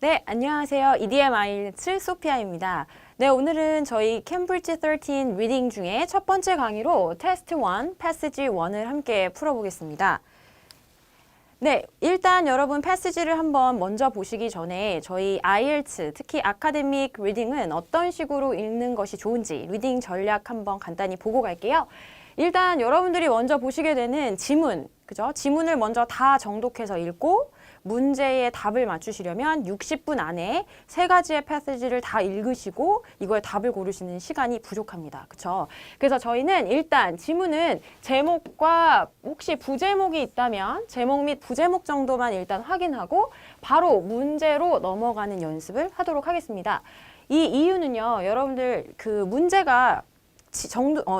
네, 안녕하세요. EDM IELTS 소피아입니다. 네, 오늘은 저희 캠브리지 13 리딩 중에 첫 번째 강의로 테스트 1, 패시지 1을 함께 풀어보겠습니다. 네, 일단 여러분 패시지를 한번 먼저 보시기 전에 저희 IELTS, 특히 아카데믹 리딩은 어떤 식으로 읽는 것이 좋은지 리딩 전략 한번 간단히 보고 갈게요. 일단 여러분들이 먼저 보시게 되는 지문, 그죠? 지문을 먼저 다 정독해서 읽고 문제의 답을 맞추시려면 60분 안에 세 가지의 패시지를 다 읽으시고 이거에 답을 고르시는 시간이 부족합니다. 그쵸? 그래서 저희는 일단 지문은 제목과 혹시 부제목이 있다면 제목 및 부제목 정도만 일단 확인하고 바로 문제로 넘어가는 연습을 하도록 하겠습니다. 이 이유는요, 여러분들 그 문제가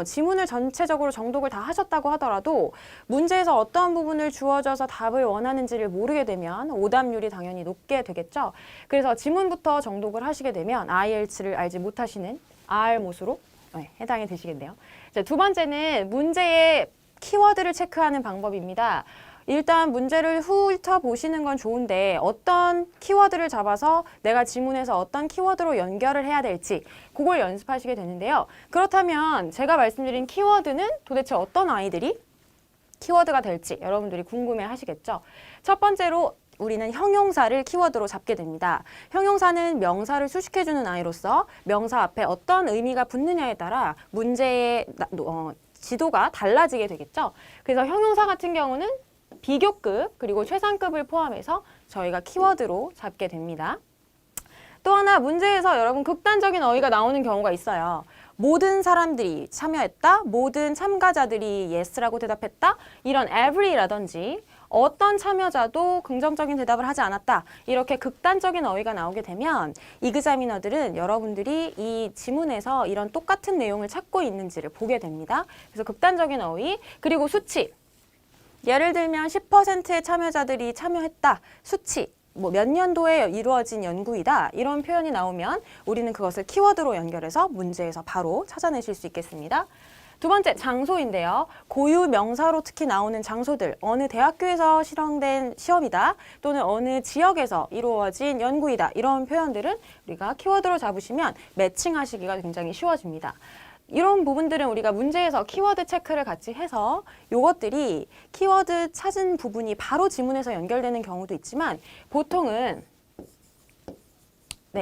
지문을 전체적으로 정독을 다 하셨다고 하더라도 문제에서 어떤 부분을 주어져서 답을 원하는지를 모르게 되면 오답률이 당연히 높게 되겠죠. 그래서 지문부터 정독을 하시게 되면 IELTS를 알지 못하시는 R못으로 해당이 되시겠네요. 자, 두 번째는 문제의 키워드를 체크하는 방법입니다. 일단 문제를 훑어보시는 건 좋은데 어떤 키워드를 잡아서 내가 지문에서 어떤 키워드로 연결을 해야 될지 그걸 연습하시게 되는데요. 그렇다면 제가 말씀드린 키워드는 도대체 어떤 아이들이 키워드가 될지 여러분들이 궁금해 하시겠죠. 첫 번째로 우리는 형용사를 키워드로 잡게 됩니다. 형용사는 명사를 수식해주는 아이로서 명사 앞에 어떤 의미가 붙느냐에 따라 문제의 지도가 달라지게 되겠죠. 그래서 형용사 같은 경우는 비교급 그리고 최상급을 포함해서 저희가 키워드로 잡게 됩니다. 또 하나 문제에서 여러분 극단적인 어휘가 나오는 경우가 있어요. 모든 사람들이 참여했다, 모든 참가자들이 yes라고 대답했다, 이런 every라든지 어떤 참여자도 긍정적인 대답을 하지 않았다. 이렇게 극단적인 어휘가 나오게 되면 이그자미너들은 여러분들이 이 지문에서 이런 똑같은 내용을 찾고 있는지를 보게 됩니다. 그래서 극단적인 어휘, 그리고 수치. 예를 들면 10%의 참여자들이 참여했다. 수치, 몇 년도에 이루어진 연구이다. 이런 표현이 나오면 우리는 그것을 키워드로 연결해서 문제에서 바로 찾아내실 수 있겠습니다. 두 번째, 장소인데요. 고유 명사로 특히 나오는 장소들, 어느 대학교에서 실행된 시험이다. 또는 어느 지역에서 이루어진 연구이다. 이런 표현들은 우리가 키워드로 잡으시면 매칭하시기가 굉장히 쉬워집니다. 이런 부분들은 우리가 문제에서 키워드 체크를 같이 해서 이것들이 키워드 찾은 부분이 바로 지문에서 연결되는 경우도 있지만 보통은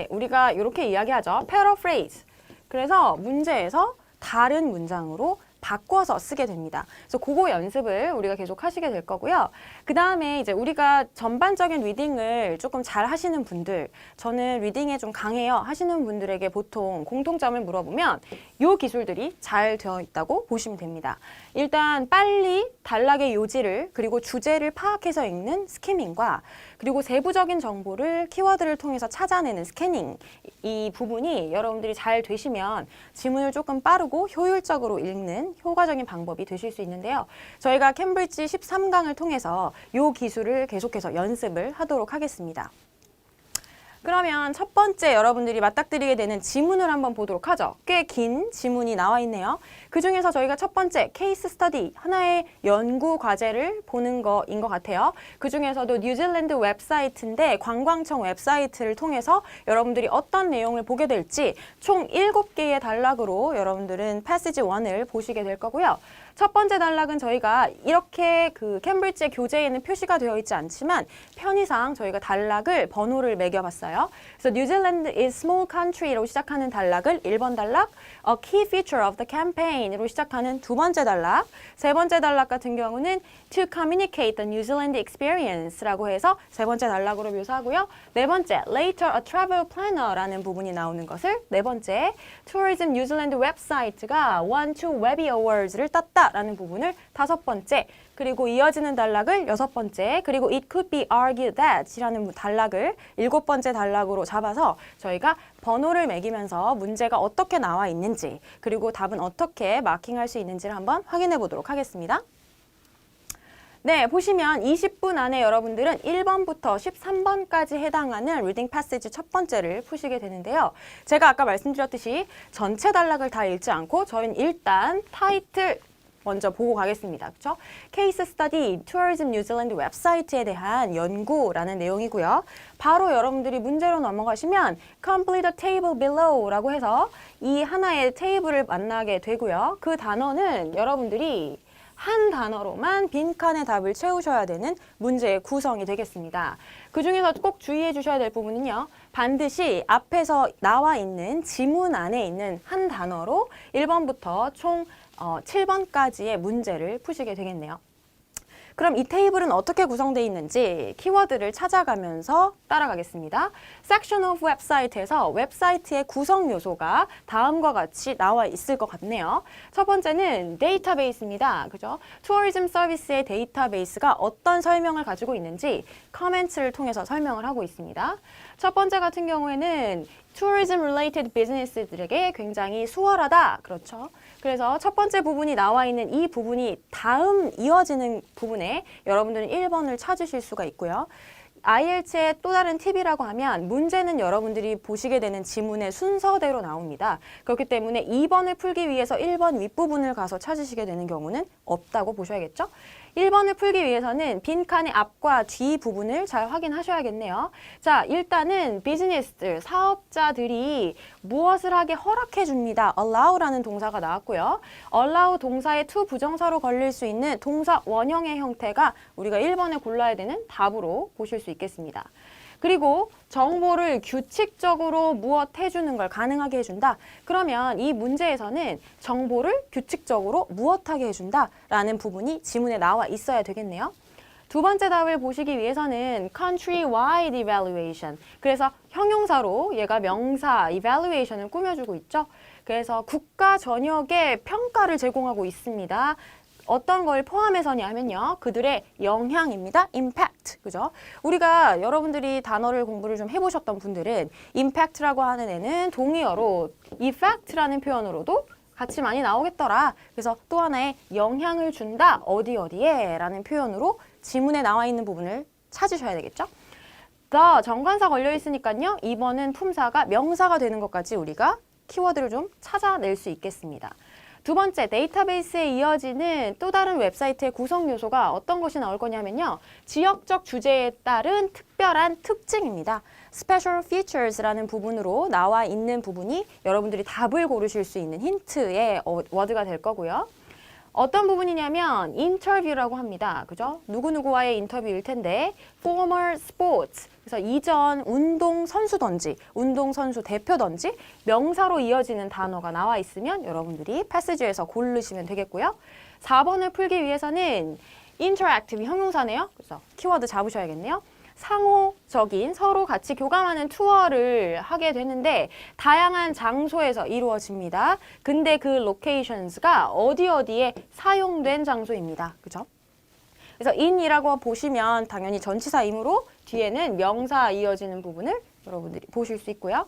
우리가 이렇게 이야기하죠. paraphrase. 그래서 문제에서 다른 문장으로 바꿔서 쓰게 됩니다. 그래서 그거 연습을 우리가 계속 하시게 될 거고요. 그 다음에 이제 우리가 전반적인 리딩을 조금 잘 하시는 분들, 저는 리딩에 좀 강해요 하시는 분들에게 보통 공통점을 물어보면 요 기술들이 잘 되어 있다고 보시면 됩니다. 일단 빨리 단락의 요지를 그리고 주제를 파악해서 읽는 스키밍과 그리고 세부적인 정보를 키워드를 통해서 찾아내는 스캐닝, 이 부분이 여러분들이 잘 되시면 지문을 조금 빠르고 효율적으로 읽는 효과적인 방법이 되실 수 있는데요. 저희가 캠브리지 13강을 통해서 이 기술을 계속해서 연습을 하도록 하겠습니다. 그러면 첫 번째 여러분들이 맞닥뜨리게 되는 지문을 한번 보도록 하죠. 꽤 긴 지문이 나와 있네요. 그 중에서 저희가 첫 번째 케이스 스터디, 하나의 연구 과제를 보는 거인 것 같아요. 그 중에서도 뉴질랜드 웹사이트인데 관광청 웹사이트를 통해서 여러분들이 어떤 내용을 보게 될지 총 7개의 단락으로 여러분들은 패시지 1을 보시게 될 거고요. 첫 번째 단락은 저희가 이렇게 그 캠브리지의 교재에는 표시가 되어 있지 않지만 편의상 저희가 단락을 번호를 매겨봤어요. 그래서 New Zealand is small country로 시작하는 단락을 1번 단락, A key feature of the campaign으로 시작하는 두 번째 단락, 세 번째 단락 같은 경우는 To communicate the New Zealand experience라고 해서 세 번째 단락으로 묘사하고요. 네 번째, Later a travel planner라는 부분이 나오는 것을 네 번째, Tourism New Zealand 웹사이트가 Won 2 Webby Awards를 땄다 라는 부분을 다섯 번째, 그리고 이어지는 단락을 여섯 번째, 그리고 It could be argued that 이라는 단락을 일곱 번째 단락으로 잡아서 저희가 번호를 매기면서 문제가 어떻게 나와 있는지 그리고 답은 어떻게 마킹할 수 있는지를 한번 확인해 보도록 하겠습니다. 네, 보시면 20분 안에 여러분들은 1번부터 13번까지 해당하는 리딩 패시지 첫 번째를 푸시게 되는데요. 제가 아까 말씀드렸듯이 전체 단락을 다 읽지 않고 저희는 일단 타이틀 먼저 보고 가겠습니다. 그렇죠? 케이스 스터디 투어리즘 뉴질랜드 웹사이트에 대한 연구라는 내용이고요. 바로 여러분들이 문제로 넘어가시면 complete the table below라고 해서 이 하나의 테이블을 만나게 되고요. 그 단어는 여러분들이 한 단어로만 빈칸의 답을 채우셔야 되는 문제의 구성이 되겠습니다. 그 중에서 꼭 주의해 주셔야 될 부분은요. 반드시 앞에서 나와 있는 지문 안에 있는 한 단어로 1번부터 총 7번까지의 문제를 푸시게 되겠네요. 그럼 이 테이블은 어떻게 구성되어 있는지 키워드를 찾아가면서 따라가겠습니다. Section of Website에서 웹사이트의 구성 요소가 다음과 같이 나와 있을 것 같네요. 첫 번째는 데이터베이스입니다. 그죠? 투어리즘 서비스의 데이터베이스가 어떤 설명을 가지고 있는지 커멘트를 통해서 설명을 하고 있습니다. 첫 번째 같은 경우에는 tourism related business들에게 굉장히 수월하다. 그렇죠? 그래서 첫 번째 부분이 나와 있는 이 부분이 다음 이어지는 부분에 여러분들은 1번을 찾으실 수가 있고요. IELTS의 또 다른 팁이라고 하면 문제는 여러분들이 보시게 되는 지문의 순서대로 나옵니다. 그렇기 때문에 2번을 풀기 위해서 1번 윗부분을 가서 찾으시게 되는 경우는 없다고 보셔야겠죠? 1번을 풀기 위해서는 빈칸의 앞과 뒤 부분을 잘 확인하셔야겠네요. 자, 일단은 비즈니스들, 사업자들이 무엇을 하게 허락해 줍니다. allow라는 동사가 나왔고요. allow 동사의 to 부정사로 걸릴 수 있는 동사 원형의 형태가 우리가 1번에 골라야 되는 답으로 보실 수 있겠습니다. 그리고 정보를 규칙적으로 무엇 해주는 걸 가능하게 해준다. 그러면 이 문제에서는 정보를 규칙적으로 무엇하게 해준다라는 부분이 지문에 나와 있어야 되겠네요. 두 번째 답을 보시기 위해서는 country-wide evaluation. 그래서 형용사로 얘가 명사 evaluation을 꾸며주고 있죠. 그래서 국가 전역의 평가를 제공하고 있습니다. 어떤 걸 포함해서냐면요. 그들의 영향입니다. impact. 그죠? 우리가 여러분들이 단어를 공부를 좀 해보셨던 분들은 impact라고 하는 애는 동의어로 effect라는 표현으로도 같이 많이 나오겠더라. 그래서 또 하나의 영향을 준다. 어디 어디에 라는 표현으로 지문에 나와 있는 부분을 찾으셔야 되겠죠? the 정관사 걸려 있으니까요. 2번은 품사가 명사가 되는 것까지 우리가 키워드를 좀 찾아낼 수 있겠습니다. 두 번째, 데이터베이스에 이어지는 또 다른 웹사이트의 구성 요소가 어떤 것이 나올 거냐면요. 지역적 주제에 따른 특별한 특징입니다. Special Features라는 부분으로 나와 있는 부분이 여러분들이 답을 고르실 수 있는 힌트의 워드가 될 거고요. 어떤 부분이냐면 인터뷰라고 합니다. 그죠? 누구누구와의 인터뷰일 텐데 former sports, 그래서 이전 운동선수던지 운동선수 대표던지 명사로 이어지는 단어가 나와 있으면 여러분들이 패시지에서 고르시면 되겠고요. 4번을 풀기 위해서는 interactive 형용사네요. 그래서 키워드 잡으셔야겠네요. 상호적인 서로 같이 교감하는 투어를 하게 되는데 다양한 장소에서 이루어집니다. 근데 그 locations가 어디에 사용된 장소입니다. 그죠? 그래서 in이라고 보시면 당연히 전치사이므로 뒤에는 명사 이어지는 부분을 여러분들이 보실 수 있고요.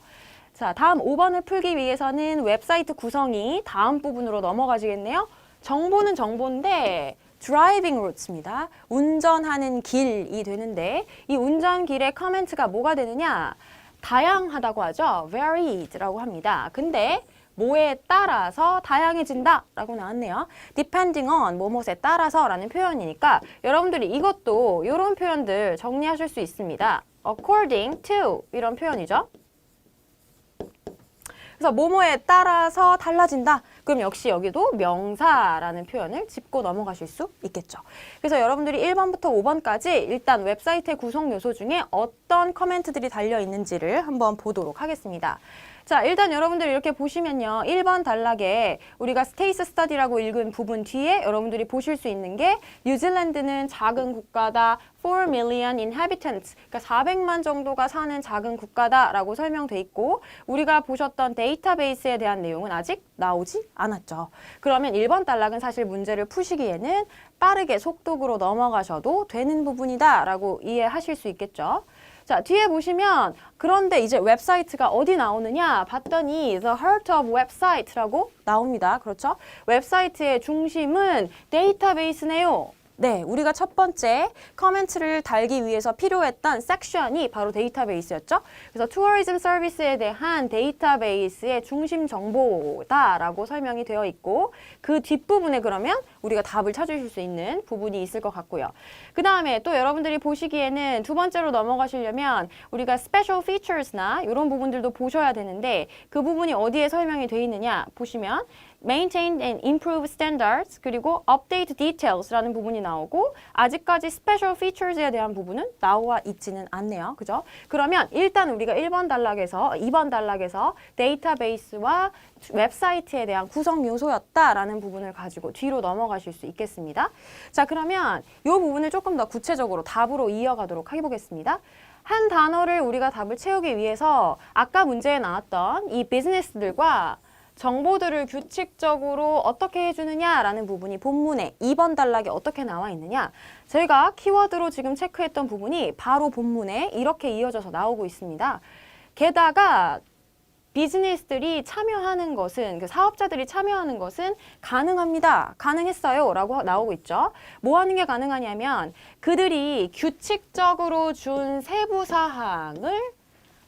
자, 다음 5번을 풀기 위해서는 웹사이트 구성이 다음 부분으로 넘어가시겠네요. 정보는 정보인데 driving routes입니다. 운전하는 길이 되는데 이 운전길의 커멘트가 뭐가 되느냐? 다양하다고 하죠. varied라고 합니다. 근데 뭐에 따라서 다양해진다 라고 나왔네요. depending on 뭐뭐에 따라서 라는 표현이니까 여러분들이 이것도 이런 표현들 정리하실 수 있습니다. according to 이런 표현이죠. 그래서 뭐뭐에 따라서 달라진다. 그럼 역시 여기도 명사라는 표현을 짚고 넘어가실 수 있겠죠. 그래서 여러분들이 1번부터 5번까지 일단 웹사이트의 구성 요소 중에 어떤 커멘트들이 달려 있는지를 한번 보도록 하겠습니다. 자, 일단 여러분들 이렇게 보시면요. 1번 단락에 우리가 케이스 스터디라고 읽은 부분 뒤에 여러분들이 보실 수 있는 게 뉴질랜드는 작은 국가다. 4 million inhabitants. 그러니까 400만 정도가 사는 작은 국가다라고 설명돼 있고 우리가 보셨던 데이터베이스에 대한 내용은 아직 나오지 않았죠. 그러면 1번 단락은 사실 문제를 푸시기에는 빠르게 속독으로 넘어가셔도 되는 부분이다라고 이해하실 수 있겠죠. 자, 뒤에 보시면 그런데 이제 웹사이트가 어디 나오느냐 봤더니 The Heart of Website라고 나옵니다. 그렇죠? 웹사이트의 중심은 데이터베이스네요. 네, 우리가 첫 번째 커멘트를 달기 위해서 필요했던 섹션이 바로 데이터베이스였죠. 그래서 투어리즘 서비스에 대한 데이터베이스의 중심 정보다라고 설명이 되어 있고 그 뒷부분에 그러면 우리가 답을 찾으실 수 있는 부분이 있을 것 같고요. 그 다음에 또 여러분들이 보시기에는 두 번째로 넘어가시려면 우리가 special features나 이런 부분들도 보셔야 되는데 그 부분이 어디에 설명이 돼 있느냐 보시면 maintain and improve standards 그리고 update details라는 부분이 나오고 아직까지 special features에 대한 부분은 나와 있지는 않네요. 그죠? 그러면 일단 우리가 2번 단락에서 데이터베이스와 웹사이트에 대한 구성 요소였다라는 부분을 가지고 뒤로 넘어가실 수 있겠습니다. 자, 그러면 이 부분을 조금 더 구체적으로 답으로 이어가도록 해보겠습니다. 한 단어를 우리가 답을 채우기 위해서 아까 문제에 나왔던 이 비즈니스들과 정보들을 규칙적으로 어떻게 해주느냐라는 부분이 본문에 2번 단락에 어떻게 나와 있느냐. 저희가 키워드로 지금 체크했던 부분이 바로 본문에 이렇게 이어져서 나오고 있습니다. 게다가 비즈니스들이 참여하는 것은, 그 사업자들이 참여하는 것은 가능합니다. 가능했어요. 라고 나오고 있죠. 뭐 하는 게 가능하냐면 그들이 규칙적으로 준 세부 사항을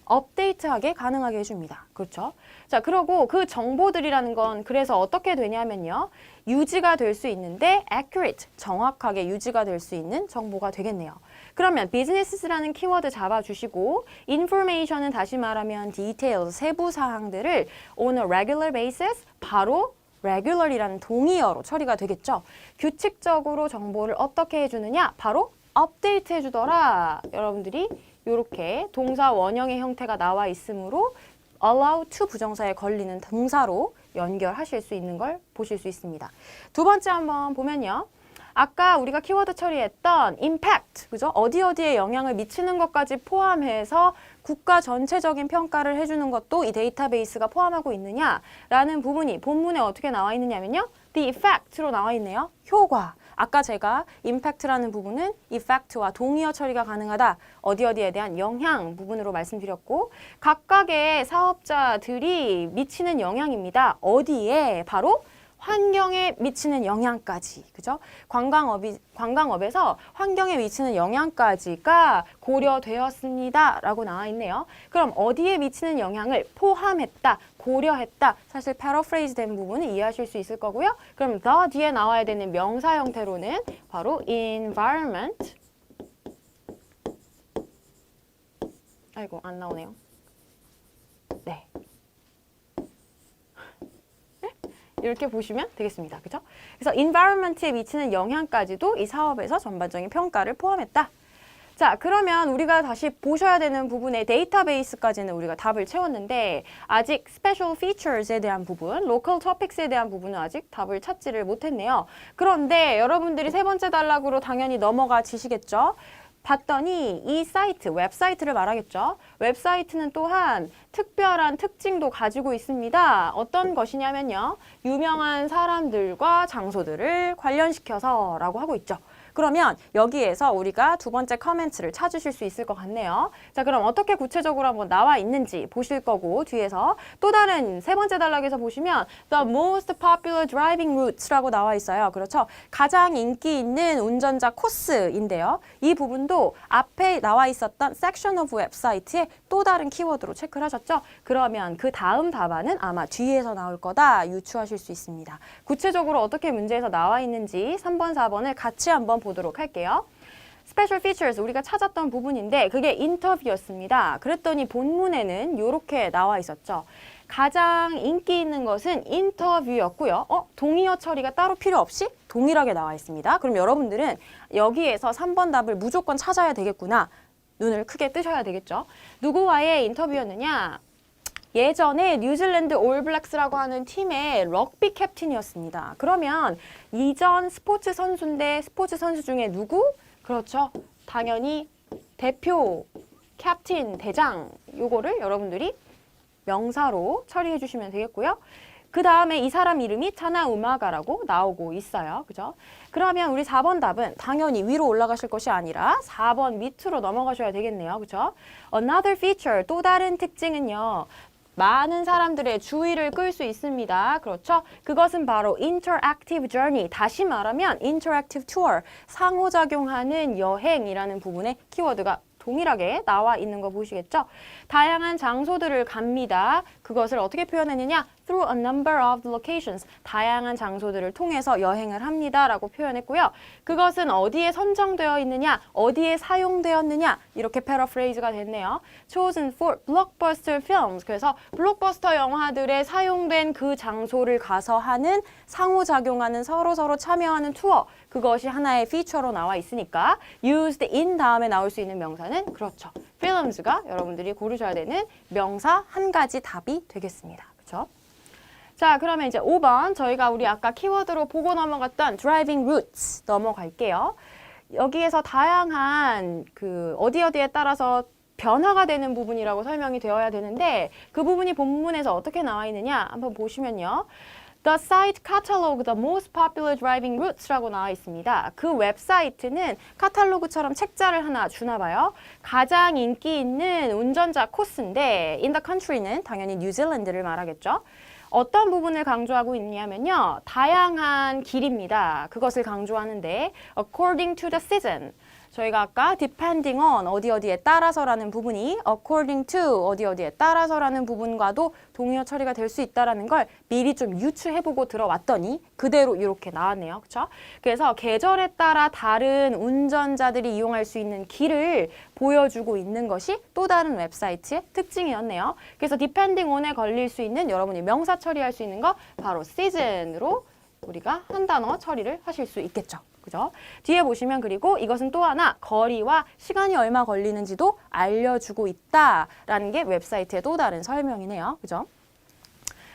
업데이트하게 가능하게 해줍니다. 그렇죠? 자, 그러고 그 정보들이라는 건 그래서 어떻게 되냐면요. 유지가 될 수 있는데 accurate, 정확하게 유지가 될 수 있는 정보가 되겠네요. 그러면 business라는 키워드 잡아주시고 information은 다시 말하면 details, 세부 사항들을 on a regular basis, 바로 regular이라는 동의어로 처리가 되겠죠. 규칙적으로 정보를 어떻게 해주느냐? 바로 업데이트 해주더라. 여러분들이 이렇게 동사 원형의 형태가 나와 있으므로 allow to 부정사에 걸리는 동사로 연결하실 수 있는 걸 보실 수 있습니다. 두 번째 한번 보면요. 아까 우리가 키워드 처리했던 impact, 그죠? 어디에 영향을 미치는 것까지 포함해서 국가 전체적인 평가를 해주는 것도 이 데이터베이스가 포함하고 있느냐라는 부분이 본문에 어떻게 나와 있느냐면요. the effect로 나와 있네요. 효과. 아까 제가 impact라는 부분은 effect와 동의어 처리가 가능하다. 어디에 대한 영향 부분으로 말씀드렸고 각각의 사업자들이 미치는 영향입니다. 어디에? 바로 환경에 미치는 영향까지, 그죠? 관광업에서 환경에 미치는 영향까지가 고려되었습니다. 라고 나와 있네요. 그럼 어디에 미치는 영향을 포함했다, 고려했다. 사실 패러프레이즈 된 부분은 이해하실 수 있을 거고요. 그럼 the 뒤에 나와야 되는 명사 형태로는 바로 environment. 아이고, 안 나오네요. 네. 이렇게 보시면 되겠습니다. 그죠? 그래서 environment에 미치는 영향까지도 이 사업에서 전반적인 평가를 포함했다. 자, 그러면 우리가 다시 보셔야 되는 부분의 데이터베이스까지는 우리가 답을 채웠는데 아직 special features에 대한 부분, local topics에 대한 부분은 아직 답을 찾지를 못했네요. 그런데 여러분들이 세 번째 단락으로 당연히 넘어가 지시겠죠? 봤더니 이 사이트, 웹사이트를 말하겠죠. 웹사이트는 또한 특별한 특징도 가지고 있습니다. 어떤 것이냐면요. 유명한 사람들과 장소들을 관련시켜서 라고 하고 있죠. 그러면 여기에서 우리가 두 번째 커멘트를 찾으실 수 있을 것 같네요. 자, 그럼 어떻게 구체적으로 한번 나와 있는지 보실 거고 뒤에서 또 다른 세 번째 단락에서 보시면 The most popular driving routes라고 나와 있어요. 그렇죠? 가장 인기 있는 운전자 코스인데요. 이 부분도 앞에 나와 있었던 section of 웹사이트에 또 다른 키워드로 체크를 하셨죠? 그러면 그 다음 답안은 아마 뒤에서 나올 거다 유추하실 수 있습니다. 구체적으로 어떻게 문제에서 나와 있는지 3번, 4번을 같이 한번 보도록 할게요. Special features 우리가 찾았던 부분인데 그게 인터뷰였습니다. 그랬더니 본문에는 이렇게 나와 있었죠. 가장 인기 있는 것은 인터뷰였고요. 동의어 처리가 따로 필요 없이 동일하게 나와 있습니다. 그럼 여러분들은 여기에서 3번 답을 무조건 찾아야 되겠구나. 눈을 크게 뜨셔야 되겠죠. 누구와의 인터뷰였느냐? 예전에 뉴질랜드 올블랙스라고 하는 팀의 럭비 캡틴이었습니다. 그러면 이전 스포츠 선수인데 스포츠 선수 중에 누구? 그렇죠. 당연히 대표, 캡틴, 대장 요거를 여러분들이 명사로 처리해 주시면 되겠고요. 그 다음에 이 사람 이름이 타나 우마가라고 나오고 있어요. 그죠? 그러면 우리 4번 답은 당연히 위로 올라가실 것이 아니라 4번 밑으로 넘어가셔야 되겠네요. 그죠? Another feature, 또 다른 특징은요. 많은 사람들의 주의를 끌 수 있습니다. 그렇죠? 그것은 바로 interactive journey, 다시 말하면 interactive tour, 상호작용하는 여행이라는 부분에 키워드가 동일하게 나와 있는 거 보시겠죠? 다양한 장소들을 갑니다. 그것을 어떻게 표현했느냐? Through a number of locations. 다양한 장소들을 통해서 여행을 합니다. 라고 표현했고요. 그것은 어디에 선정되어 있느냐? 어디에 사용되었느냐? 이렇게 패러프레이즈가 됐네요. Chosen for blockbuster films. 그래서 블록버스터 영화들에 사용된 그 장소를 가서 하는 상호작용하는 서로 참여하는 투어. 그것이 하나의 피처로 나와 있으니까 used in 다음에 나올 수 있는 명사는 그렇죠. films가 여러분들이 고르셔야 되는 명사 한 가지 답이 되겠습니다. 그렇죠? 자, 그러면 이제 5번 우리 아까 키워드로 보고 넘어갔던 driving routes 넘어갈게요. 여기에서 다양한 어디에 따라서 변화가 되는 부분이라고 설명이 되어야 되는데 그 부분이 본문에서 어떻게 나와 있느냐 한번 보시면요. The site catalog the most popular driving routes라고 나와 있습니다. 그 웹사이트는 카탈로그처럼 책자를 하나 주나 봐요. 가장 인기 있는 운전자 코스인데 in the country는 당연히 뉴질랜드를 말하겠죠. 어떤 부분을 강조하고 있냐면요. 다양한 길입니다. 그것을 강조하는데 according to the season. 저희가 아까 depending on 어디에 따라서라는 부분이 according to 어디에 따라서라는 부분과도 동의어 처리가 될 수 있다는 걸 미리 좀 유추해보고 들어왔더니 그대로 이렇게 나왔네요. 그렇죠? 그래서 계절에 따라 다른 운전자들이 이용할 수 있는 길을 보여주고 있는 것이 또 다른 웹사이트의 특징이었네요. 그래서 depending on에 걸릴 수 있는 여러분이 명사 처리할 수 있는 거 바로 season으로 우리가 한 단어 처리를 하실 수 있겠죠. 그죠? 뒤에 보시면 그리고 이것은 또 하나 거리와 시간이 얼마 걸리는지도 알려주고 있다라는 게 웹사이트의 또 다른 설명이네요. 그죠?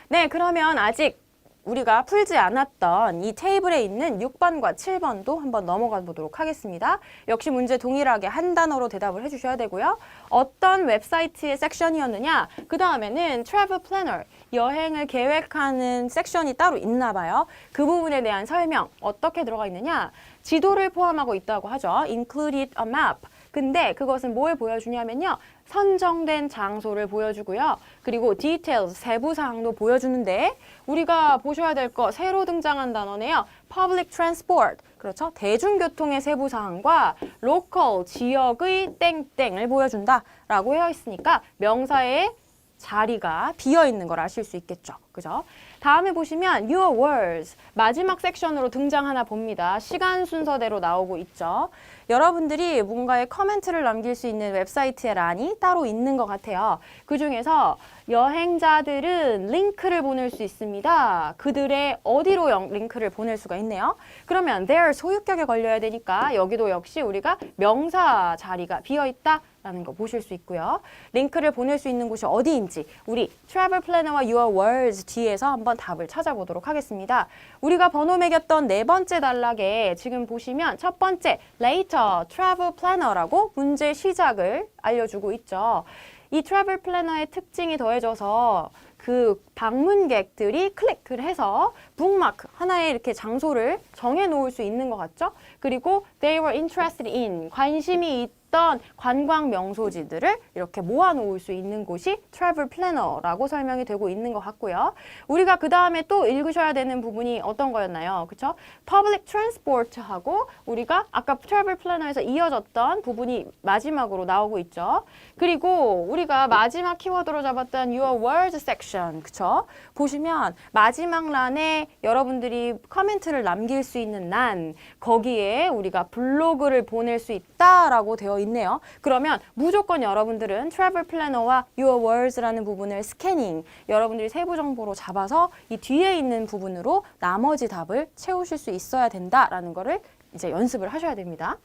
네, 그러면 아직 우리가 풀지 않았던 이 테이블에 있는 6번과 7번도 한번 넘어가 보도록 하겠습니다. 역시 문제 동일하게 한 단어로 대답을 해주셔야 되고요. 어떤 웹사이트의 섹션이었느냐? 그 다음에는 travel planner, 여행을 계획하는 섹션이 따로 있나 봐요. 그 부분에 대한 설명, 어떻게 들어가 있느냐? 지도를 포함하고 있다고 하죠. included a map. 근데 그것은 뭘 보여주냐면요. 선정된 장소를 보여주고요. 그리고 details, 세부사항도 보여주는데 우리가 보셔야 될 거 새로 등장한 단어네요. public transport. 그렇죠. 대중교통의 세부사항과 local, 지역의 땡땡을 보여준다라고 되어 있으니까 명사의 자리가 비어있는 걸 아실 수 있겠죠. 그죠? 다음에 보시면 your words, 마지막 섹션으로 등장하나 봅니다. 시간 순서대로 나오고 있죠. 여러분들이 뭔가에 커멘트를 남길 수 있는 웹사이트의 란이 따로 있는 것 같아요. 그중에서 여행자들은 링크를 보낼 수 있습니다. 그들의 어디로 링크를 보낼 수가 있네요. 그러면 their 소유격에 걸려야 되니까 여기도 역시 우리가 명사 자리가 비어있다 라는 거 보실 수 있고요. 링크를 보낼 수 있는 곳이 어디인지 우리 travel planner와 your words 뒤에서 한번 답을 찾아보도록 하겠습니다. 우리가 번호 매겼던 네 번째 단락에 지금 보시면 첫 번째 later travel planner라고 문제 시작을 알려주고 있죠. 이 travel planner의 특징이 더해져서 그 방문객들이 클릭을 해서 북마크 하나의 이렇게 장소를 정해 놓을 수 있는 것 같죠? 그리고 they were interested in 관심이 있던 관광 명소지들을 이렇게 모아 놓을 수 있는 곳이 travel planner라고 설명이 되고 있는 것 같고요. 우리가 그 다음에 또 읽으셔야 되는 부분이 어떤 거였나요? 그쵸? public transport하고 우리가 아까 travel planner에서 이어졌던 부분이 마지막으로 나오고 있죠. 그리고 우리가 마지막 키워드로 잡았던 your words section, 그쵸? 보시면 마지막 란에 여러분들이 코멘트를 남길 수 있는 란, 거기에 우리가 블로그를 보낼 수 있다라고 되어 있네요. 그러면 무조건 여러분들은 travel planner와 your words라는 부분을 스캐닝, 여러분들이 세부 정보로 잡아서 이 뒤에 있는 부분으로 나머지 답을 채우실 수 있어야 된다라는 거를 이제 연습을 하셔야 됩니다.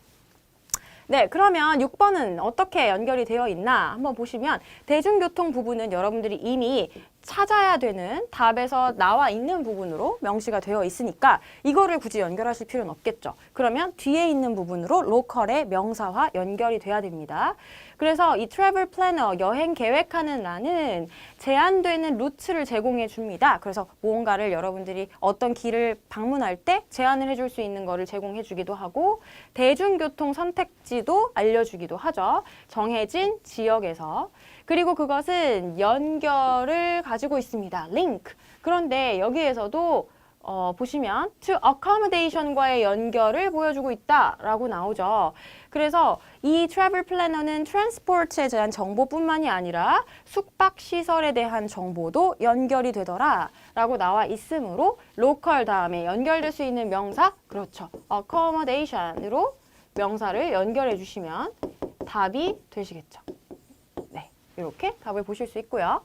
네, 그러면 6번은 어떻게 연결이 되어 있나 한번 보시면 대중교통 부분은 여러분들이 이미 찾아야 되는 답에서 나와 있는 부분으로 명시가 되어 있으니까 이거를 굳이 연결하실 필요는 없겠죠. 그러면 뒤에 있는 부분으로 로컬의 명사와 연결이 돼야 됩니다. 그래서 이 트래블 플래너, 여행 계획하는 란은 제한되는 루트를 제공해 줍니다. 그래서 무언가를 여러분들이 어떤 길을 방문할 때 제안을 해줄 수 있는 거를 제공해 주기도 하고 대중교통 선택지도 알려주기도 하죠. 정해진 지역에서. 그리고 그것은 연결을 가지고 있습니다. 링크. 그런데 여기에서도 보시면 to accommodation과의 연결을 보여주고 있다라고 나오죠. 그래서 이 트래블 플래너는 트랜스포트에 대한 정보뿐만이 아니라 숙박 시설에 대한 정보도 연결이 되더라 라고 나와 있으므로 로컬 다음에 연결될 수 있는 명사, 그렇죠. accommodation으로 명사를 연결해 주시면 답이 되시겠죠. 네, 이렇게 답을 보실 수 있고요.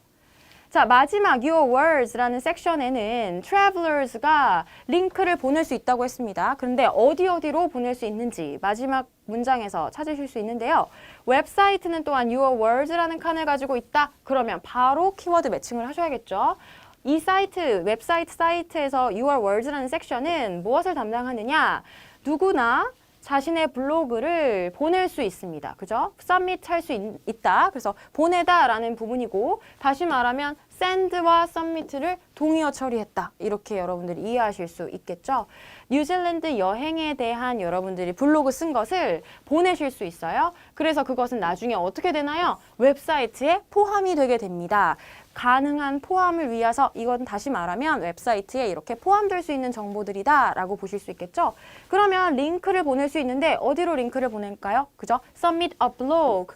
자, 마지막 Your Words라는 섹션에는 Travelers가 링크를 보낼 수 있다고 했습니다. 그런데 어디로 보낼 수 있는지 마지막 문장에서 찾으실 수 있는데요. 웹사이트는 또한 Your Words라는 칸을 가지고 있다. 그러면 바로 키워드 매칭을 하셔야겠죠. 이 사이트, 웹사이트 사이트에서 Your Words라는 섹션은 무엇을 담당하느냐? 누구나 자신의 블로그를 보낼 수 있습니다. 그죠? submit 할 수 있다. 그래서 보내다라는 부분이고 다시 말하면 send와 submit를 동의어 처리했다. 이렇게 여러분들이 이해하실 수 있겠죠? 뉴질랜드 여행에 대한 여러분들이 블로그 쓴 것을 보내실 수 있어요. 그래서 그것은 나중에 어떻게 되나요? 웹사이트에 포함이 되게 됩니다. 가능한 포함을 위해서 이건 다시 말하면 웹사이트에 이렇게 포함될 수 있는 정보들이다 라고 보실 수 있겠죠. 그러면 링크를 보낼 수 있는데 어디로 링크를 보낼까요? 그죠? Submit a blog.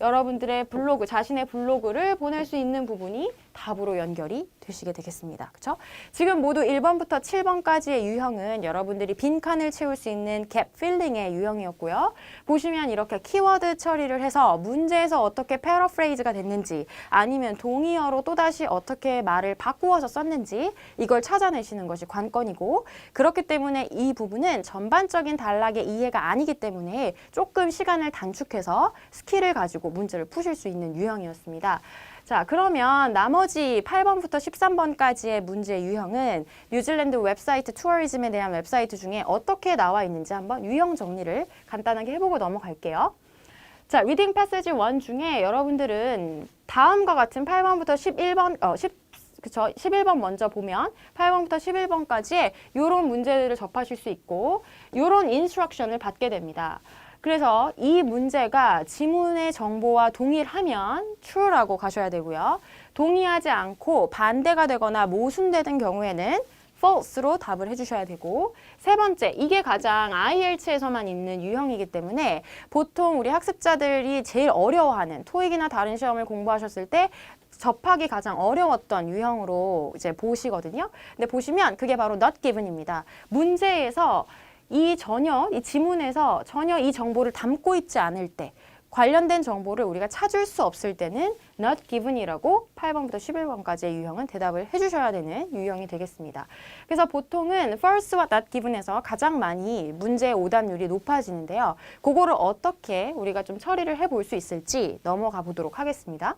여러분들의 블로그, 자신의 블로그를 보낼 수 있는 부분이 답으로 연결이 되시게 되겠습니다. 그렇죠? 지금 모두 1번부터 7번까지의 유형은 여러분들이 빈칸을 채울 수 있는 갭 필링의 유형이었고요. 보시면 이렇게 키워드 처리를 해서 문제에서 어떻게 패러프레이즈가 됐는지 아니면 동의어로 또다시 어떻게 말을 바꾸어서 썼는지 이걸 찾아내시는 것이 관건이고 그렇기 때문에 이 부분은 전반적인 단락의 이해가 아니기 때문에 조금 시간을 단축해서 스킬을 가지고 문제를 푸실 수 있는 유형이었습니다. 자, 그러면 나머지 8번부터 13번까지의 문제 유형은 뉴질랜드 웹사이트 투어리즘에 대한 웹사이트 중에 어떻게 나와 있는지 한번 유형 정리를 간단하게 해보고 넘어갈게요. 자, 리딩 패시지 1 중에 여러분들은 다음과 같은 8번부터 11번 먼저 보면 8번부터 11번까지의 이런 문제들을 접하실 수 있고 이런 인스트럭션을 받게 됩니다. 그래서 이 문제가 지문의 정보와 동일하면 true라고 가셔야 되고요. 동의하지 않고 반대가 되거나 모순되는 경우에는 false로 답을 해주셔야 되고 세 번째, 이게 가장 IELTS에서만 있는 유형이기 때문에 보통 우리 학습자들이 제일 어려워하는 토익이나 다른 시험을 공부하셨을 때 접하기 가장 어려웠던 유형으로 이제 보시거든요. 근데 보시면 그게 바로 not given입니다. 문제에서 이 지문에서 전혀 이 정보를 담고 있지 않을 때 관련된 정보를 우리가 찾을 수 없을 때는 not given이라고 8번부터 11번까지의 유형은 대답을 해주셔야 되는 유형이 되겠습니다. 그래서 보통은 false와 not given에서 가장 많이 문제의 오답률이 높아지는데요. 그거를 어떻게 우리가 좀 처리를 해볼 수 있을지 넘어가 보도록 하겠습니다.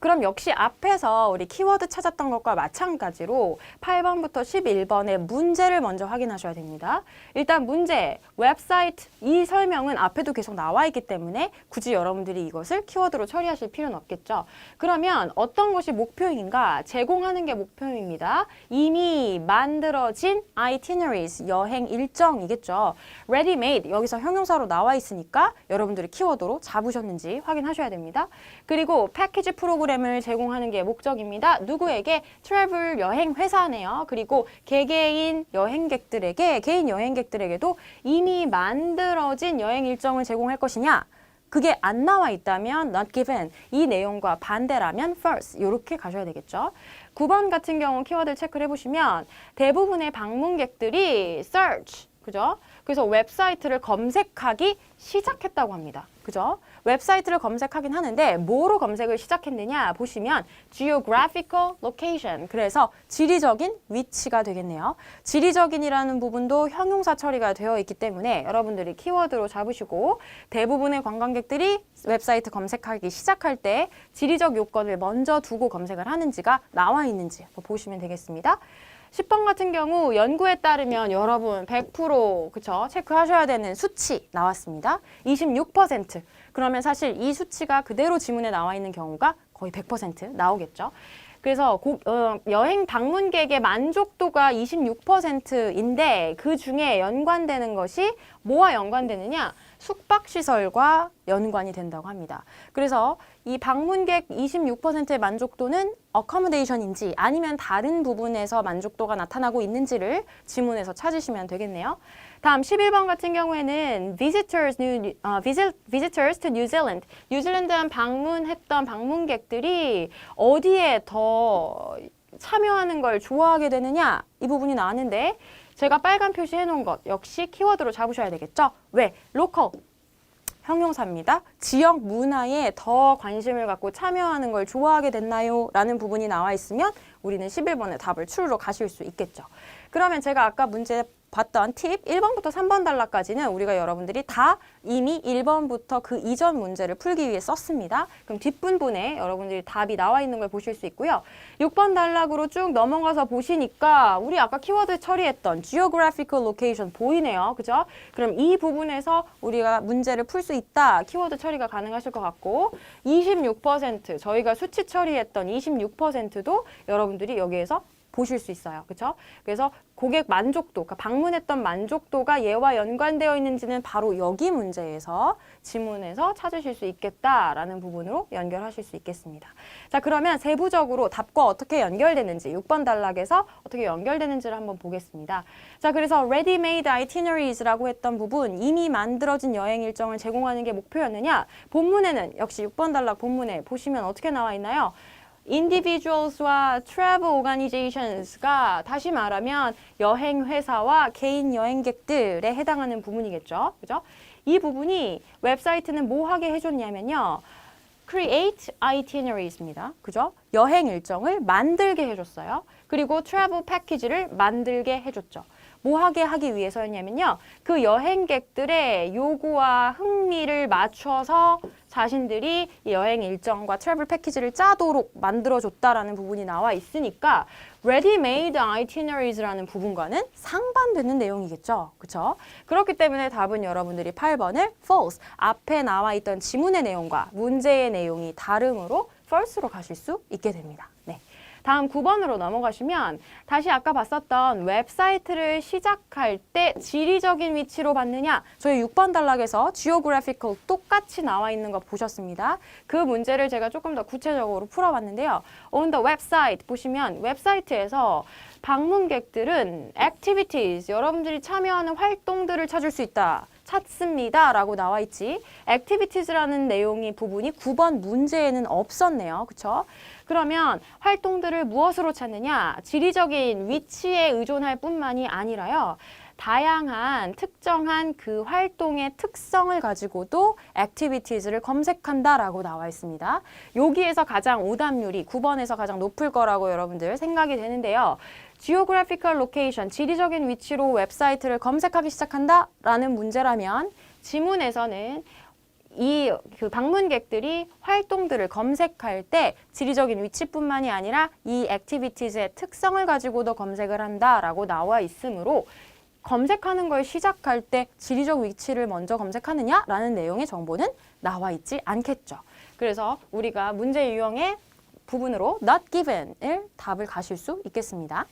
그럼 역시 앞에서 우리 키워드 찾았던 것과 마찬가지로 8번부터 11번의 문제를 먼저 확인하셔야 됩니다. 일단 문제, 웹사이트, 이 설명은 앞에도 계속 나와 있기 때문에 굳이 여러분들이 이것을 키워드로 처리하실 필요는 없겠죠. 그러면 어떤 것이 목표인가? 제공하는 게 목표입니다. 이미 만들어진 itineraries, 여행 일정이겠죠. ready-made, 여기서 형용사로 나와 있으니까 여러분들이 키워드로 잡으셨는지 확인하셔야 됩니다. 그리고 패키지 프로그램을 제공하는 게 목적입니다. 누구에게? 트래블 여행 회사네요. 그리고 개개인 여행객들에게, 개인 여행객들에게도 이미 만들어진 여행 일정을 제공할 것이냐? 그게 안 나와 있다면 not given, 이 내용과 반대라면 false, 이렇게 가셔야 되겠죠. 9번 같은 경우 키워드를 체크를 해보시면 대부분의 방문객들이 search, 그죠? 그래서 웹사이트를 검색하기 시작했다고 합니다. 그죠? 웹사이트를 검색하긴 하는데 뭐로 검색을 시작했느냐 보시면 geographical location, 그래서 지리적인 위치가 되겠네요. 지리적인이라는 부분도 형용사 처리가 되어 있기 때문에 여러분들이 키워드로 잡으시고 대부분의 관광객들이 웹사이트 검색하기 시작할 때 지리적 요건을 먼저 두고 검색을 하는지가 나와 있는지 보시면 되겠습니다. 10번 같은 경우 연구에 따르면 여러분 100% 그쵸? 체크하셔야 되는 수치 나왔습니다. 26%. 그러면 사실 이 수치가 그대로 지문에 나와 있는 경우가 거의 100% 나오겠죠. 그래서 여행 방문객의 만족도가 26%인데 그 중에 연관되는 것이 뭐와 연관되느냐? 숙박시설과 연관이 된다고 합니다. 그래서 이 방문객 26%의 만족도는 accommodation인지 아니면 다른 부분에서 만족도가 나타나고 있는지를 지문에서 찾으시면 되겠네요. 다음 11번 같은 경우에는 visitors to New Zealand. 뉴질랜드 방문했던 방문객들이 어디에 더 참여하는 걸 좋아하게 되느냐? 이 부분이 나왔는데 제가 빨간 표시해 놓은 것 역시 키워드로 잡으셔야 되겠죠? 왜? local. 형용사입니다. 지역 문화에 더 관심을 갖고 참여하는 걸 좋아하게 됐나요? 라는 부분이 나와 있으면 우리는 11번의 답을 추르러 가실 수 있겠죠. 그러면 제가 아까 문제 봤던 팁 1번부터 3번 단락까지는 우리가 여러분들이 다 이미 1번부터 그 이전 문제를 풀기 위해 썼습니다. 그럼 뒷부분에 여러분들이 답이 나와 있는 걸 보실 수 있고요. 6번 단락으로 쭉 넘어가서 보시니까 우리 아까 키워드 처리했던 geographical location 보이네요. 그죠? 그럼 이 부분에서 우리가 문제를 풀 수 있다. 키워드 처리가 가능하실 것 같고 26% 저희가 수치 처리했던 26%도 여러분들이 여기에서 보실 수 있어요. 그렇죠? 그래서 고객 만족도, 그러니까 방문했던 만족도가 얘와 연관되어 있는지는 바로 여기 문제에서 지문에서 찾으실 수 있겠다라는 부분으로 연결하실 수 있겠습니다. 자, 그러면 세부적으로 답과 어떻게 연결되는지 6번 단락에서 어떻게 연결되는지를 한번 보겠습니다. 자, 그래서 ready-made itineries라고 했던 부분, 이미 만들어진 여행 일정을 제공하는 게 목표였느냐? 본문에는 역시 6번 단락 본문에 보시면 어떻게 나와 있나요? individuals와 travel organisations가 다시 말하면 여행 회사와 개인 여행객들에 해당하는 부분이겠죠. 그죠? 이 부분이 웹사이트는 뭐 하게 해줬냐면요. create itineries입니다. 그죠? 여행 일정을 만들게 해줬어요. 그리고 travel package를 만들게 해줬죠. 뭐 하게 하기 위해서였냐면요. 그 여행객들의 요구와 흥미를 맞춰서 자신들이 이 여행 일정과 트래블 패키지를 짜도록 만들어줬다라는 부분이 나와 있으니까 ready-made itineries라는 부분과는 상반되는 내용이겠죠. 그렇죠? 그렇기 때문에 답은 여러분들이 8번을 false, 앞에 나와 있던 지문의 내용과 문제의 내용이 다름으로 false로 가실 수 있게 됩니다. 네. 다음 9번으로 넘어가시면 다시 아까 봤었던 웹사이트를 시작할 때 지리적인 위치로 받느냐 저희 6번 단락에서 geographical 똑같이 나와 있는 거 보셨습니다. 그 문제를 제가 조금 더 구체적으로 풀어봤는데요. On the website 보시면 웹사이트에서 방문객들은 activities, 여러분들이 참여하는 활동들을 찾을 수 있다. 찾습니다. 라고 나와 있지. activities라는 내용이 부분이 9번 문제에는 없었네요. 그쵸? 그러면 활동들을 무엇으로 찾느냐? 지리적인 위치에 의존할 뿐만이 아니라요. 다양한 특정한 그 활동의 특성을 가지고도 activities를 검색한다라고 나와 있습니다. 여기에서 가장 오답률이 9번에서 가장 높을 거라고 여러분들 생각이 되는데요. geographical location, 지리적인 위치로 웹사이트를 검색하기 시작한다라는 문제라면 지문에서는 이 그 방문객들이 활동들을 검색할 때 지리적인 위치뿐만이 아니라 이 activities의 특성을 가지고도 검색을 한다라고 나와 있으므로 검색하는 걸 시작할 때 지리적 위치를 먼저 검색하느냐라는 내용의 정보는 나와 있지 않겠죠. 그래서 우리가 문제 유형의 부분으로 not given을 답을 가실 수 있겠습니다.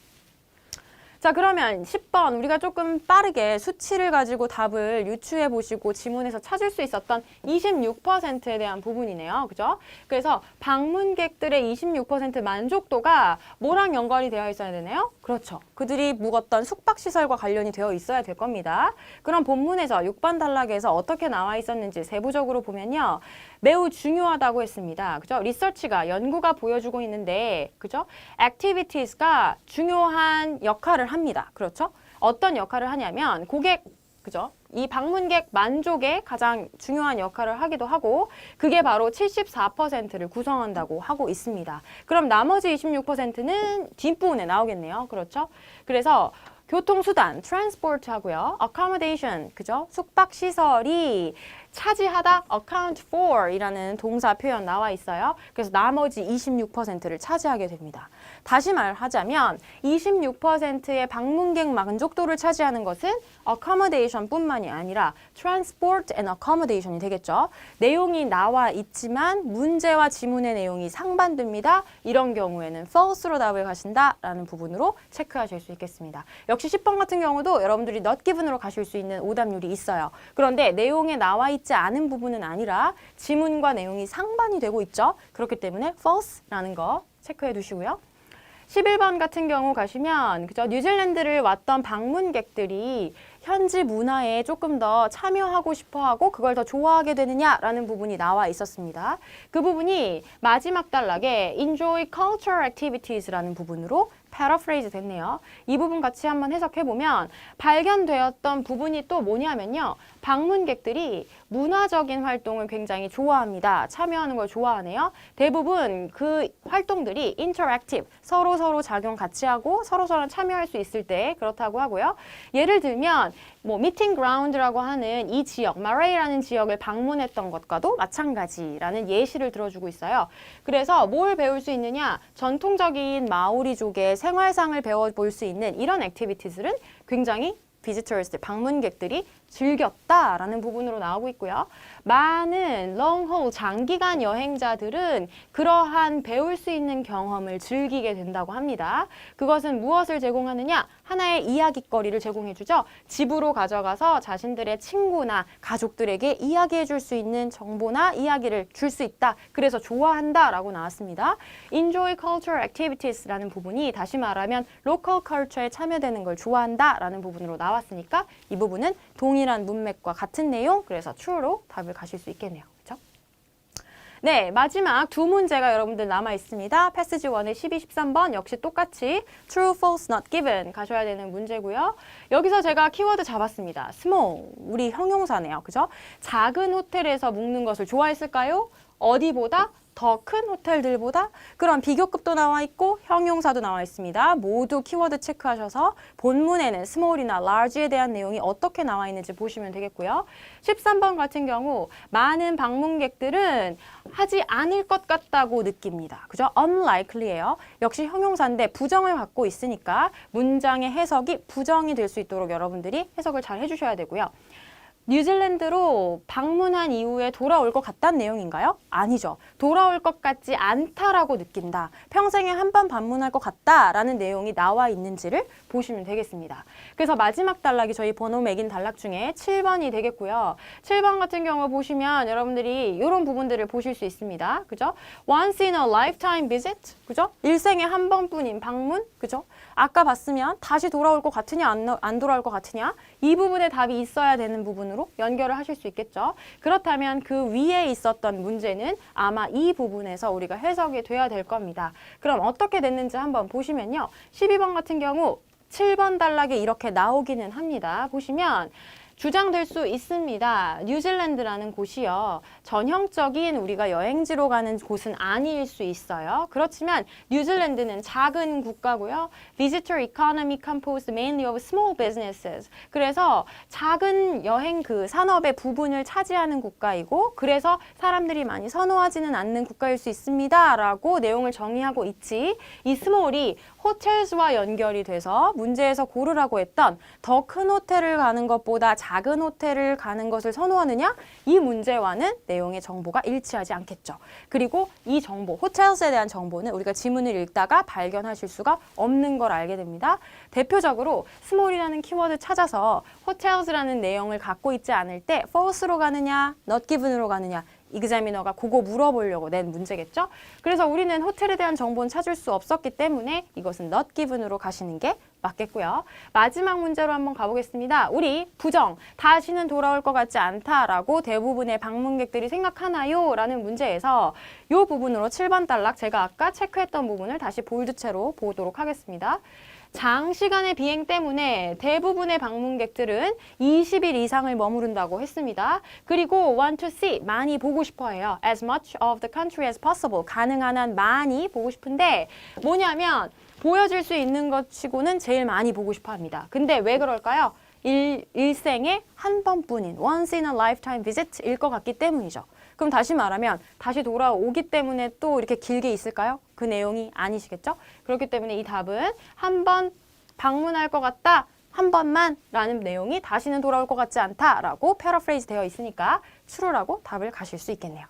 자, 그러면 10번 우리가 조금 빠르게 수치를 가지고 답을 유추해 보시고 지문에서 찾을 수 있었던 26%에 대한 부분이네요. 그죠? 그래서 방문객들의 26% 만족도가 뭐랑 연관이 되어 있어야 되나요? 그렇죠. 그들이 묵었던 숙박시설과 관련이 되어 있어야 될 겁니다. 그럼 본문에서 6번 단락에서 어떻게 나와 있었는지 세부적으로 보면요. 매우 중요하다고 했습니다. 그죠? 리서치가 연구가 보여주고 있는데, 그죠? activities가 중요한 역할을 합니다. 그렇죠? 어떤 역할을 하냐면 고객, 그죠? 이 방문객 만족에 가장 중요한 역할을 하기도 하고 그게 바로 74%를 구성한다고 하고 있습니다. 그럼 나머지 26%는 뒷부분에 나오겠네요. 그렇죠? 그래서 교통수단, transport 하고요. accommodation, 그죠? 숙박시설이 차지하다 account for 이라는 동사 표현 나와 있어요. 그래서 나머지 26%를 차지하게 됩니다. 다시 말하자면 26%의 방문객 만족도를 차지하는 것은 accommodation 뿐만이 아니라 transport and accommodation이 되겠죠. 내용이 나와 있지만 문제와 지문의 내용이 상반됩니다. 이런 경우에는 false로 답을 가신다라는 부분으로 체크하실 수 있겠습니다. 역시 10번 같은 경우도 여러분들이 not given으로 가실 수 있는 오답률이 있어요. 그런데 내용에 나와 있지 않은 부분은 아니라 지문과 내용이 상반이 되고 있죠. 그렇기 때문에 false라는 거 체크해 두시고요. 11번 같은 경우 가시면 그죠? 뉴질랜드를 왔던 방문객들이 현지 문화에 조금 더 참여하고 싶어하고 그걸 더 좋아하게 되느냐라는 부분이 나와 있었습니다. 그 부분이 마지막 단락에 enjoy cultural activities라는 부분으로 paraphrase 됐네요. 이 부분 같이 한번 해석해보면 발견되었던 부분이 또 뭐냐면요. 방문객들이 문화적인 활동을 굉장히 좋아합니다. 참여하는 걸 좋아하네요. 대부분 그 활동들이 interactive, 서로 작용 같이 하고 서로 참여할 수 있을 때 그렇다고 하고요. 예를 들면 뭐 meeting ground라고 하는 이 지역, 마레이라는 지역을 방문했던 것과도 마찬가지라는 예시를 들어주고 있어요. 그래서 뭘 배울 수 있느냐? 전통적인 마오리족의 생활상을 배워볼 수 있는 이런 액티비티들은 굉장히 visitors, 방문객들이 즐겼다라는 부분으로 나오고 있고요. 많은 long haul, 장기간 여행자들은 그러한 배울 수 있는 경험을 즐기게 된다고 합니다. 그것은 무엇을 제공하느냐? 하나의 이야깃거리를 제공해주죠. 집으로 가져가서 자신들의 친구나 가족들에게 이야기해 줄 수 있는 정보나 이야기를 줄 수 있다. 그래서 좋아한다라고 나왔습니다. Enjoy cultural activities라는 부분이 다시 말하면 local culture에 참여되는 걸 좋아한다라는 부분으로 나왔으니까 이 부분은 동일한 문맥과 같은 내용, 그래서 true로 답을 가실 수 있겠네요. 그렇죠? 네, 마지막 두 문제가 여러분들 남아 있습니다. 패스지 1의 12, 13번 역시 똑같이 true, false, not given 가셔야 되는 문제고요. 여기서 제가 키워드 잡았습니다. small, 우리 형용사네요. 그죠? 작은 호텔에서 묵는 것을 좋아했을까요? 어디보다? 더 큰 호텔들보다? 그런 비교급도 나와 있고 형용사도 나와 있습니다. 모두 키워드 체크하셔서 본문에는 small이나 large에 대한 내용이 어떻게 나와 있는지 보시면 되겠고요. 13번 같은 경우 많은 방문객들은 하지 않을 것 같다고 느낍니다. 그죠? unlikely예요. 역시 형용사인데 부정을 갖고 있으니까 문장의 해석이 부정이 될 수 있도록 여러분들이 해석을 잘 해주셔야 되고요. 뉴질랜드로 방문한 이후에 돌아올 것 같다는 내용인가요? 아니죠. 돌아올 것 같지 않다라고 느낀다. 평생에 한 번 방문할 것 같다라는 내용이 나와 있는지를 보시면 되겠습니다. 그래서 마지막 단락이 저희 번호 매긴 단락 중에 7번이 되겠고요. 7번 같은 경우 보시면 여러분들이 이런 부분들을 보실 수 있습니다. 그죠? Once in a lifetime visit. 그죠? 일생에 한 번뿐인 방문. 그죠? 아까 봤으면 다시 돌아올 것 같으냐 안 돌아올 것 같으냐 이 부분에 답이 있어야 되는 부분으로 연결을 하실 수 있겠죠. 그렇다면 그 위에 있었던 문제는 아마 이 부분에서 우리가 해석이 돼야 될 겁니다. 그럼 어떻게 됐는지 한번 보시면요. 12번 같은 경우 7번 단락에 이렇게 나오기는 합니다. 보시면 주장될 수 있습니다. 뉴질랜드라는 곳이요. 전형적인 우리가 여행지로 가는 곳은 아닐 수 있어요. 그렇지만 뉴질랜드는 작은 국가고요. Visitor economy composed mainly of small businesses. 그래서 작은 여행 그 산업의 부분을 차지하는 국가이고 그래서 사람들이 많이 선호하지는 않는 국가일 수 있습니다. 라고 내용을 정의하고 있지. 이 small이 호텔과 연결이 돼서 문제에서 고르라고 했던 더 큰 호텔을 가는 것보다 작은 호텔을 가는 것을 선호하느냐? 이 문제와는 내용의 정보가 일치하지 않겠죠. 그리고 이 정보, 호텔스에 대한 정보는 우리가 지문을 읽다가 발견하실 수가 없는 걸 알게 됩니다. 대표적으로 small이라는 키워드 찾아서 호텔스라는 내용을 갖고 있지 않을 때 false로 가느냐, not given으로 가느냐 이그자미너가 그거 물어보려고 낸 문제겠죠? 그래서 우리는 호텔에 대한 정보는 찾을 수 없었기 때문에 이것은 not given으로 가시는 게 맞겠고요. 마지막 문제로 한번 가보겠습니다. 우리 부정, 다시는 돌아올 것 같지 않다라고 대부분의 방문객들이 생각하나요? 라는 문제에서 이 부분으로 7번 단락 제가 아까 체크했던 부분을 다시 볼드체로 보도록 하겠습니다. 장시간의 비행 때문에 대부분의 방문객들은 20일 이상을 머무른다고 했습니다. 그리고 want to see, 많이 보고 싶어 해요. As much of the country as possible, 가능한 한 많이 보고 싶은데 뭐냐면 보여줄 수 있는 것 치고는 제일 많이 보고 싶어 합니다. 근데 왜 그럴까요? 일생에 한 번뿐인 once in a lifetime visit일 것 같기 때문이죠. 그럼 다시 말하면 다시 돌아오기 때문에 또 이렇게 길게 있을까요? 그 내용이 아니시겠죠? 그렇기 때문에 이 답은 한 번 방문할 것 같다. 한 번만 라는 내용이 다시는 돌아올 것 같지 않다라고 패러프레이즈 되어 있으니까 true라고 답을 가실 수 있겠네요.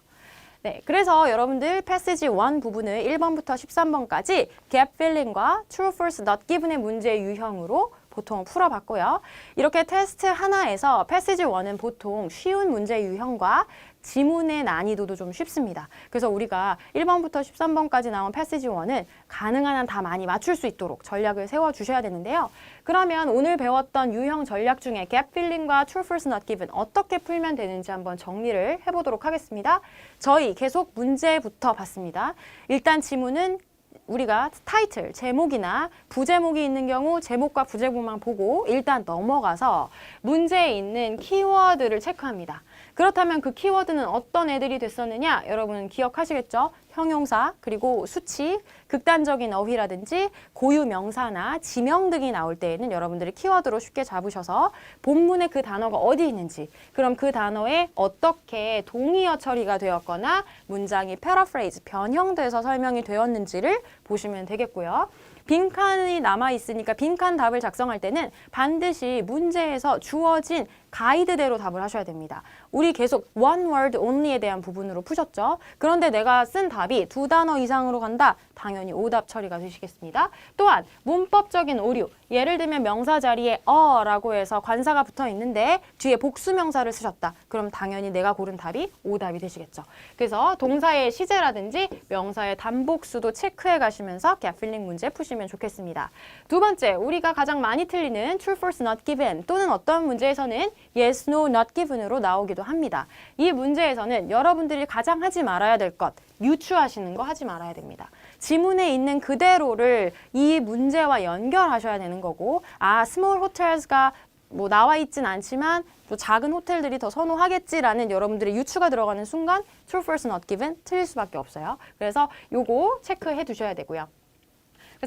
네, 그래서 여러분들 패시지 1 부분을 1번부터 13번까지 gap filling과 true, false, not given의 문제 유형으로 보통 풀어봤고요. 이렇게 테스트 하나에서 패시지 1은 보통 쉬운 문제 유형과 지문의 난이도도 좀 쉽습니다. 그래서 우리가 1번부터 13번까지 나온 패시지 1은 가능한 한 다 많이 맞출 수 있도록 전략을 세워주셔야 되는데요. 그러면 오늘 배웠던 유형 전략 중에 gap filling과 true, false, not given 어떻게 풀면 되는지 한번 정리를 해보도록 하겠습니다. 저희 계속 문제부터 봤습니다. 일단 지문은 우리가 타이틀, 제목이나 부제목이 있는 경우 제목과 부제목만 보고 일단 넘어가서 문제에 있는 키워드를 체크합니다. 그렇다면 그 키워드는 어떤 애들이 됐었느냐? 여러분 기억하시겠죠? 형용사, 그리고 수치, 극단적인 어휘라든지 고유 명사나 지명 등이 나올 때에는 여러분들이 키워드로 쉽게 잡으셔서 본문에 그 단어가 어디 있는지, 그럼 그 단어에 어떻게 동의어 처리가 되었거나 문장이 패러프레이즈, 변형돼서 설명이 되었는지를 보시면 되겠고요. 빈칸이 남아있으니까 빈칸 답을 작성할 때는 반드시 문제에서 주어진 가이드대로 답을 하셔야 됩니다. 우리 계속 one word only에 대한 부분으로 푸셨죠? 그런데 내가 쓴 답이 2단어 이상으로 간다? 당연히 오답 처리가 되시겠습니다. 또한 문법적인 오류, 예를 들면 명사 자리에 라고 해서 관사가 붙어 있는데 뒤에 복수명사를 쓰셨다. 그럼 당연히 내가 고른 답이 오답이 되시겠죠. 그래서 동사의 시제라든지 명사의 단복수도 체크해 가시면서 gap filling 문제 푸시면 좋겠습니다. 두 번째, 우리가 가장 많이 틀리는 true, false, not given 또는 어떤 문제에서는 yes, no, not given으로 나오기도 합니다. 이 문제에서는 여러분들이 가장 하지 말아야 될 것, 유추하시는 거 하지 말아야 됩니다. 지문에 있는 그대로를 이 문제와 연결하셔야 되는 거고, small hotels가 뭐 나와 있진 않지만 또 작은 호텔들이 더 선호하겠지라는 여러분들의 유추가 들어가는 순간 true, false, not given 틀릴 수밖에 없어요. 그래서 요거 체크해 두셔야 되고요.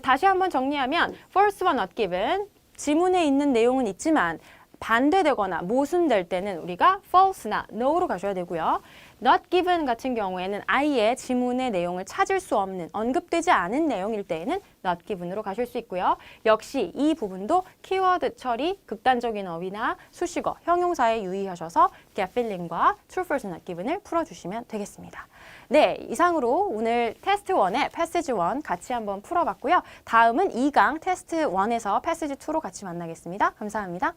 다시 한번 정리하면 false와 not given, 지문에 있는 내용은 있지만 반대되거나 모순될 때는 우리가 false나 no로 가셔야 되고요. not given 같은 경우에는 아예 지문의 내용을 찾을 수 없는, 언급되지 않은 내용일 때에는 not given으로 가실 수 있고요. 역시 이 부분도 키워드 처리, 극단적인 어휘나 수식어, 형용사에 유의하셔서 gap filling과 true, false, not given을 풀어주시면 되겠습니다. 네, 이상으로 오늘 테스트 1의 패시지 1 같이 한번 풀어봤고요. 다음은 2강 테스트 1에서 패시지 2로 같이 만나겠습니다. 감사합니다.